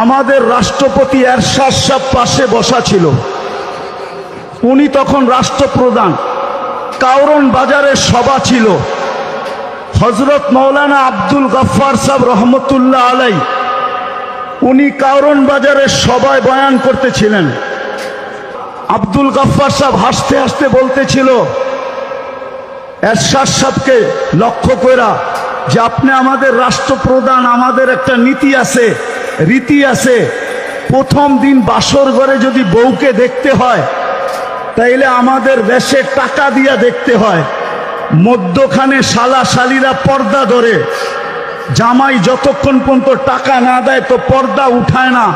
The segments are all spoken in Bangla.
আমাদের রাষ্ট্রপতি এরশাদ সাহেব পাশে বসা ছিল। উনি তখন রাষ্ট্রপ্রধান। কাউরন বাজারের সভা ছিল। হযরত মাওলানা আব্দুল গফফার সাহেব রহমতুল্লাহ আলাই উনি কাউরন বাজারের সভায় বয়ান করতেছিলেন। আব্দুল গফফার সাহেব হাসতে হাসতে বলতেছিল এরশাদ সাহেবকে লক্ষ্য কইরা যে আপনি আমাদের রাষ্ট্রপ্রধান, আমাদের একটা নীতি আছে, রীতি আছে। প্রথম দিন বাসর ঘরে যদি বউকে দেখতে হয় তাইলে আমাদের দেশে টাকা দিয়া দেখতে হয়। মধ্যখানে শালা শালিরা পর্দা ধরে, জামাই যতক্ষণ পর্যন্ত টাকা না দেয় তো পর্দা উঠায় না,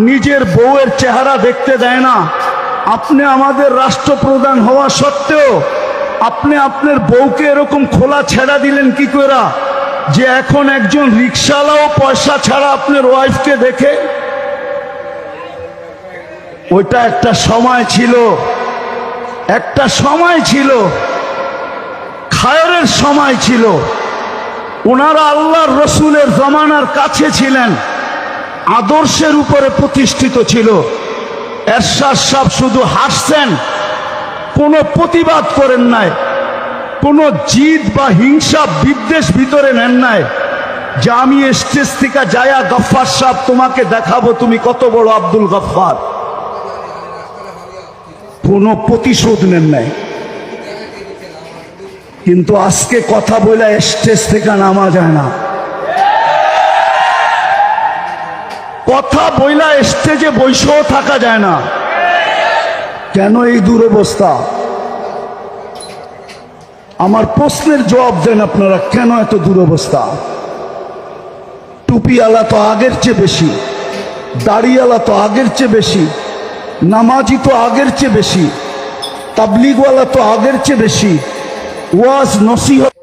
নিজের বউয়ের চেহারা দেখতে দেয় না। আপনি আমাদের রাষ্ট্রপ্রধান হওয়া সত্ত্বেও আপনি আপনার বউকে এরকম খোলা ছেড়া দিলেন কি করে যে এখন একজন রিকশাওয়ালাও পয়সা ছাড়া আপনার ওয়াইফকে দেখে? ওইটা একটা সময় ছিল, একটা সময় ছিল, খায়রের সময় ছিল। ওনারা আল্লাহর রসুলের জমানার কাছে ছিলেন, আদর্শের উপরে প্রতিষ্ঠিত ছিল। এরশাদ সাহেব শুধু হাসছেন, কোনো প্রতিবাদ করেন নাই, কোনো জিদ বা হিংসা বিদ্বেষ ভিতরে নেন নাই যে আমি স্টেজ থেকে যায়া গফফার সাহেব তোমাকে দেখাবো তুমি কত বড় আব্দুল গফফার। কোনো প্রতিশোধ নেন নাই। কিন্তু আজকে কথা বলে স্টেজ থেকে নামা যায় না, কথা বইলা স্টেজে বসেও থাকা যায় না। কেন এই দুরবস্থা? আমার প্রশ্নের জবাব দেন আপনারা, কেন এত দুরবস্থা? টুপিওয়ালা তো আগের চেয়ে বেশি, দাড়িওয়ালা তো আগের চেয়ে বেশি, নামাজি তো আগের চেয়ে বেশি, তাবলিগওয়ালা তো আগের চেয়ে বেশি, ওয়াজ নসিহত